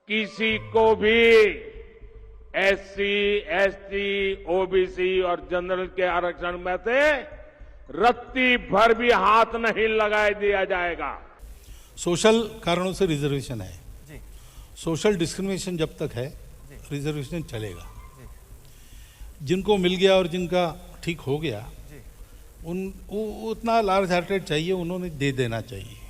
किसी को भी एससी, एसटी, ओबीसी और जनरल के आरक्षण में से रत्ती भर भी हाथ नहीं लगाए दिया जाएगा। सोशल कारणों से रिजर्वेशन है जी। सोशल डिस्क्रिमिनेशन जब तक है रिजर्वेशन चलेगा। जिनको मिल गया और जिनका ठीक हो गया उतना लार्ज हार्टेड चाहिए, उन्होंने दे देना चाहिए।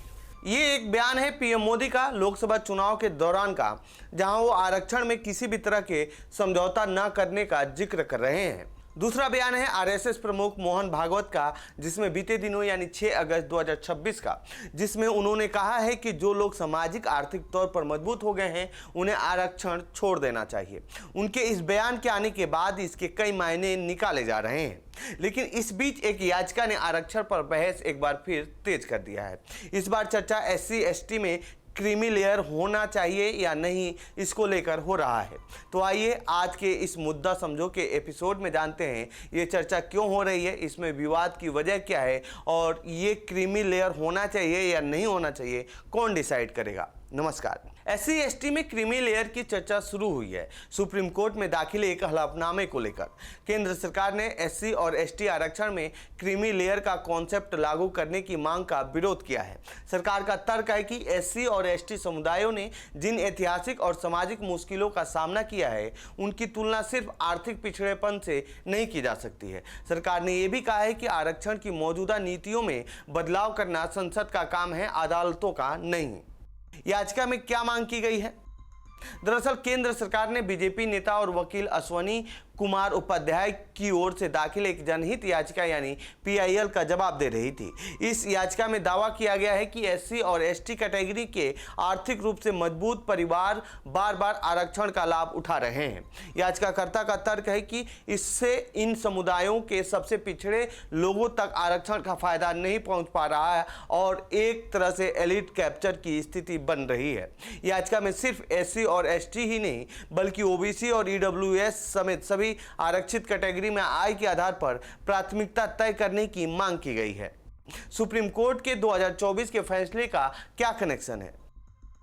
ये एक बयान है पीएम मोदी का लोकसभा चुनाव के दौरान का, जहां वो आरक्षण में किसी भी तरह के समझौता न करने का जिक्र कर रहे हैं। दूसरा बयान है आरएसएस प्रमुख मोहन भागवत का, जिसमें बीते दिनों यानी 6 अगस्त 2026 का, जिसमें उन्होंने कहा है कि जो लोग सामाजिक आर्थिक तौर पर मजबूत हो गए हैं उन्हें आरक्षण छोड़ देना चाहिए। उनके इस बयान के आने के बाद इसके कई मायने निकाले जा रहे हैं, लेकिन इस बीच एक याचिका ने आरक्षण पर बहस एक बार फिर तेज कर दिया है। इस बार चर्चा एससी एसटी में क्रीमी लेयर होना चाहिए या नहीं, इसको लेकर हो रहा है। तो आइए आज के इस मुद्दा समझो के एपिसोड में जानते हैं ये चर्चा क्यों हो रही है, इसमें विवाद की वजह क्या है और ये क्रीमी लेयर होना चाहिए या नहीं होना चाहिए कौन डिसाइड करेगा। नमस्कार। एससी एसटी में क्रीमी लेयर की चर्चा शुरू हुई है सुप्रीम कोर्ट में दाखिल एक हलफनामे को लेकर। केंद्र सरकार ने एससी और एसटी आरक्षण में क्रीमी लेयर का कॉन्सेप्ट लागू करने की मांग का विरोध किया है। सरकार का तर्क है कि एससी और एसटी समुदायों ने जिन ऐतिहासिक और सामाजिक मुश्किलों का सामना किया है उनकी तुलना सिर्फ आर्थिक पिछड़ेपन से नहीं की जा सकती है। सरकार ने यह भी कहा है कि आरक्षण की मौजूदा नीतियों में बदलाव करना संसद का काम है, अदालतों का नहीं। याचिका में क्या मांग की गई है? दरअसल केंद्र सरकार ने बीजेपी नेता और वकील अश्वनी कुमार उपाध्याय की ओर से दाखिल एक जनहित याचिका यानी पीआईएल का जवाब दे रही थी। इस याचिका में दावा किया गया है कि एससी और एसटी कैटेगरी के आर्थिक रूप से मजबूत परिवार बार बार आरक्षण का लाभ उठा रहे हैं। याचिकाकर्ता का तर्क है कि इससे इन समुदायों के सबसे पिछड़े लोगों तक आरक्षण का फायदा नहीं पहुंच पा रहा है और एक तरह से एलिट कैप्चर की स्थिति बन रही है। याचिका में सिर्फ एससी और एसटी ही नहीं बल्कि ओबीसी और ईडब्ल्यूएस समेत सभी आरक्षित कैटेगरी में आय के आधार पर प्राथमिकता तय करने की मांग की गई है। सुप्रीम कोर्ट के 2024 के फैसले का क्या कनेक्शन है?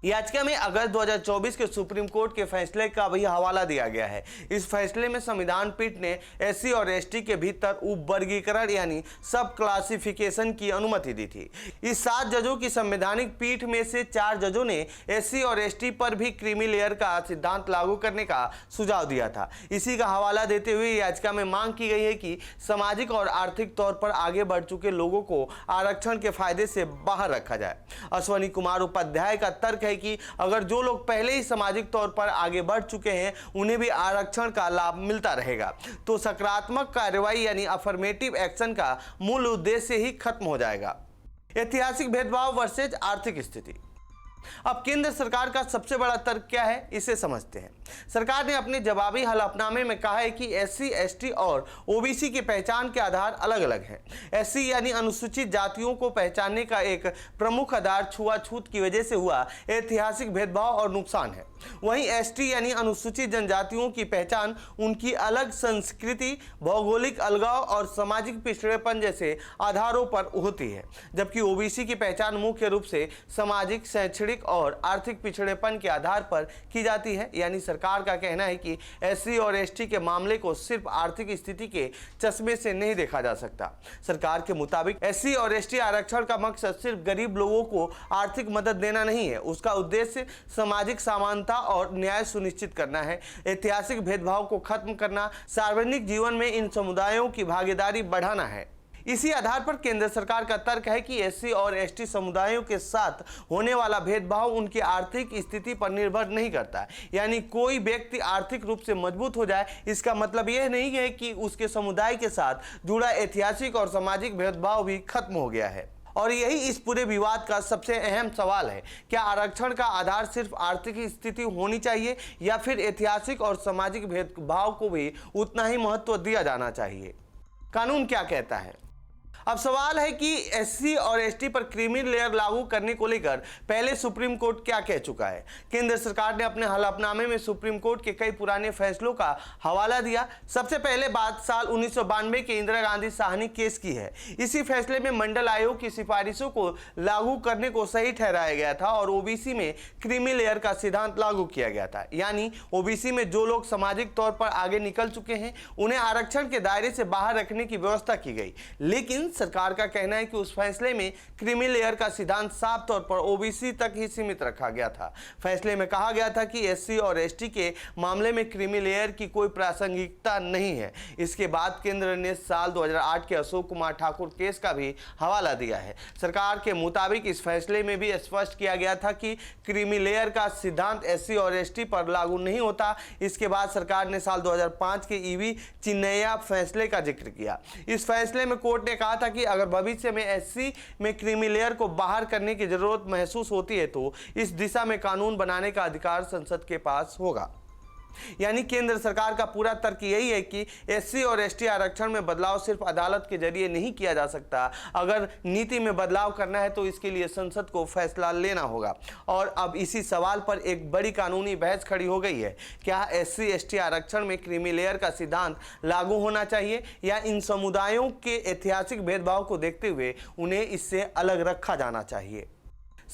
याचिका में अगस्त 2024 के सुप्रीम कोर्ट के फैसले का भी हवाला दिया गया है। इस फैसले में संविधान पीठ ने एससी और एसटी के भीतर उप वर्गीकरण यानी सब क्लासिफिकेशन की अनुमति दी थी। इस 7 जजों की संवैधानिक पीठ में से 4 जजों ने एससी और एसटी पर भी क्रीमी लेयर का सिद्धांत लागू करने का सुझाव दिया था। इसी का हवाला देते हुए याचिका में मांग की गई है कि सामाजिक और आर्थिक तौर पर आगे बढ़ चुके लोगों को आरक्षण के फायदे से बाहर रखा जाए। अश्वनी कुमार उपाध्याय का तर्क है कि अगर जो लोग पहले ही सामाजिक तौर पर आगे बढ़ चुके हैं उन्हें भी आरक्षण का लाभ मिलता रहेगा तो सकारात्मक कार्रवाई यानी अफर्मेटिव एक्शन का मूल उद्देश्य ही खत्म हो जाएगा। ऐतिहासिक भेदभाव वर्सेज आर्थिक स्थिति। अब केंद्र सरकार का सबसे बड़ा तर्क क्या है, इसे समझते हैं। सरकार ने अपने जवाबी हलफनामे में कहा है कि एससी, एसटी और ओबीसी की पहचान के आधार अलग अलग हैं। एससी यानी अनुसूचित जातियों को पहचानने का एक प्रमुख आधार छुआछूत की वजह से हुआ ऐतिहासिक भेदभाव और नुकसान है। वहीं एसटी यानी अनुसूचित जनजातियों की पहचान उनकी अलग संस्कृति, भौगोलिक अलगाव और सामाजिक पिछड़ेपन जैसे आधारों पर होती है, जबकि ओबीसी की पहचान मुख्य रूप से सामाजिक, शैक्षणिक और आर्थिक पिछड़ेपन के आधार पर की जाती है। यानी सरकार का कहना है कि एससी और एसटी के मामले को सिर्फ आर्थिक स्थिति के चश्मे से नहीं देखा जा सकता। सरकार के मुताबिक एससी और एसटी आरक्षण का मकसद सिर्फ गरीब लोगों को आर्थिक मदद देना नहीं है, उसका उद्देश्य सामाजिक समानता और न्याय सुनिश्चित करना है, ऐतिहासिक भेदभाव को खत्म करना, सार्वजनिक जीवन में इन समुदायों की भागीदारी बढ़ाना है। इसी आधार पर केंद्र सरकार का तर्क है कि एससी और एसटी समुदायों के साथ होने वाला भेदभाव उनकी आर्थिक स्थिति पर निर्भर नहीं करता। यानी कोई व्यक्ति आर्थिक रूप से मजबूत हो जाए इसका मतलब यह नहीं है कि उसके समुदाय के साथ जुड़ा ऐतिहासिक और सामाजिक भेदभाव भी खत्म हो गया है। और यही इस पूरे विवाद का सबसे अहम सवाल है, क्या आरक्षण का आधार सिर्फ आर्थिक स्थिति होनी चाहिए या फिर ऐतिहासिक और सामाजिक भेदभाव को भी उतना ही महत्व दिया जाना चाहिए? कानून क्या कहता है? अब सवाल है कि एससी और एसटी पर क्रीमी लेयर लागू करने को लेकर पहले सुप्रीम कोर्ट क्या कह चुका है। केंद्र सरकार ने अपने हलफनामे में सुप्रीम कोर्ट के कई पुराने फैसलों का हवाला दिया। सबसे पहले बात साल 1992 के इंदिरा गांधी साहनी केस की है। इसी फैसले में मंडल आयोग की सिफारिशों को लागू करने को सही ठहराया गया था और ओबीसी में क्रीमी लेयर का सिद्धांत लागू किया गया था, यानी ओबीसी में जो लोग सामाजिक तौर पर आगे निकल चुके हैं उन्हें आरक्षण के दायरे से बाहर रखने की व्यवस्था की गई। लेकिन सरकार का कहना है कि उस फैसले में क्रीमी लेयर का सिद्धांत साफ तौर पर ओबीसी तक ही सीमित रखा गया था। फैसले में कहा गया था कि एससी और एसटी के मामले में क्रीमी लेयर की कोई प्रासंगिकता नहीं है। इसके बाद केंद्र ने साल 2008 के अशोक कुमार ठाकुर केस का भी हवाला दिया है। सरकार के मुताबिक इस फैसले में भी स्पष्ट किया गया था कि क्रीमी लेयर का सिद्धांत एससी और एसटी पर लागू नहीं होता। इसके बाद सरकार ने साल 2005 के ईवी चिन्नैया फैसले का जिक्र किया। इस फैसले में कोर्ट ने कहा था कि अगर भविष्य में एससी में क्रीमी लेयर को बाहर करने की जरूरत महसूस होती है तो इस दिशा में कानून बनाने का अधिकार संसद के पास होगा। यानी केंद्र सरकार का पूरा तर्क यही है कि एससी और एसटी आरक्षण में बदलाव सिर्फ अदालत के जरिए नहीं किया जा सकता। अगर नीति में बदलाव करना है तो इसके लिए संसद को फैसला लेना होगा। और अब इसी सवाल पर एक बड़ी कानूनी बहस खड़ी हो गई है। क्या एससी एसटी आरक्षण में क्रीमी लेयर का सिद्धांत लागू होना चाहिए या इन समुदायों के ऐतिहासिक भेदभाव को देखते हुए उन्हें इससे अलग रखा जाना चाहिए।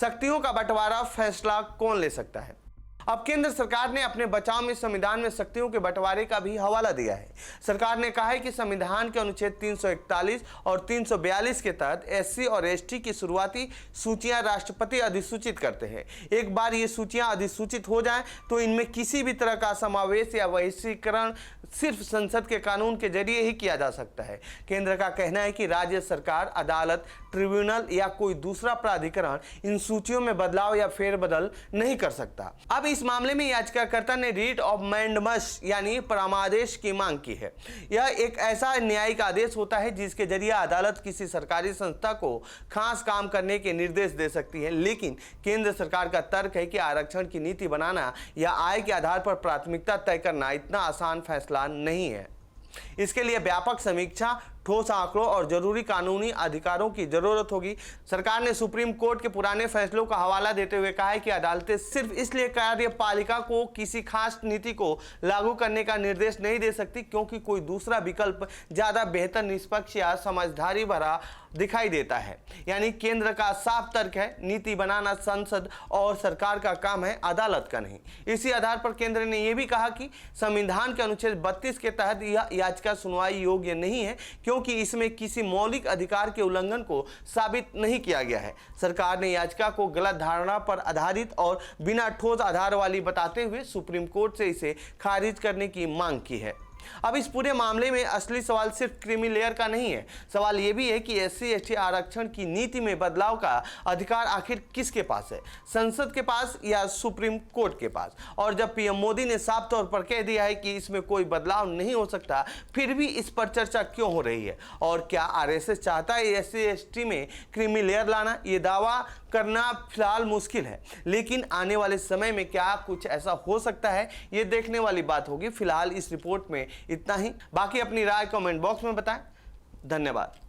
शक्तियों का बंटवारा फैसला कौन ले सकता है। अब केंद्र सरकार ने अपने बचाव में संविधान में शक्तियों के बंटवारे का भी हवाला दिया है। सरकार ने कहा है कि संविधान के अनुच्छेद 341 और 342 के तहत एससी और एसटी की शुरुआती सूचियां राष्ट्रपति अधिसूचित करते हैं। एक बार ये सूचियां अधिसूचित हो जाएं तो इनमें किसी भी तरह का समावेश या वैश्वीकरण सिर्फ संसद के कानून के जरिए ही किया जा सकता है। केंद्र का कहना है कि राज्य सरकार, अदालत, ट्रिब्यूनल या कोई दूसरा प्राधिकरण इन सूचियों में बदलाव या फेरबदल नहीं कर सकता। अब इस मामले में याचिकाकर्ता ने रीट ऑफ मैंडमस यानी परामर्श की मांग की है। यह एक ऐसा न्यायिक आदेश होता है जिसके जरिए अदालत किसी सरकारी संस्था को खास काम करने के निर्देश दे सकती है। लेकिन केंद्र सरकार का तर्क है कि आरक्षण की नीति बनाना या आय के आधार पर प्राथमिकता तय करना इतना आसान फैसला नहीं है। इसके लिए व्यापक समीक्षा, ठोस आंकड़ों और जरूरी कानूनी अधिकारों की जरूरत होगी। सरकार ने सुप्रीम कोर्ट के पुराने फैसलों का हवाला देते हुए कहा है कि अदालतें सिर्फ इसलिए कार्यपालिका को किसी खास नीति को लागू करने का निर्देश नहीं दे सकती क्योंकि कोई दूसरा विकल्प ज्यादा बेहतर, निष्पक्ष या समझदारी भरा दिखाई देता है। यानी केंद्र का साफ तर्क है, नीति बनाना संसद और सरकार का काम है, अदालत का नहीं। इसी आधार पर केंद्र ने यह भी कहा कि संविधान के अनुच्छेद 32 के तहत यह याचिका सुनवाई योग्य नहीं है क्योंकि इसमें किसी मौलिक अधिकार के उल्लंघन को साबित नहीं किया गया है। सरकार ने याचिका को गलत धारणा पर आधारित और बिना ठोस आधार वाली बताते हुए सुप्रीम कोर्ट से इसे खारिज करने की मांग की है। अब इस पूरे मामले में असली सवाल सिर्फ क्रीमी लेयर का नहीं है। सवाल यह भी है कि एससी एसटी आरक्षण की नीति में बदलाव का अधिकार आखिर किसके पास है, संसद के पास या सुप्रीम कोर्ट के पास। और जब पीएम मोदी ने साफ तौर पर कह दिया है कि इसमें कोई बदलाव नहीं हो सकता, फिर भी इस पर चर्चा क्यों हो रही है। और क्या आरएसएस चाहता है एससी एसटी में क्रीमी लेयर लाना? ये दावा करना फिलहाल मुश्किल है, लेकिन आने वाले समय में क्या कुछ ऐसा हो सकता है, ये देखने वाली बात होगी। फिलहाल इस रिपोर्ट में इतना ही। बाकी अपनी राय कमेंट बॉक्स में बताएं। धन्यवाद।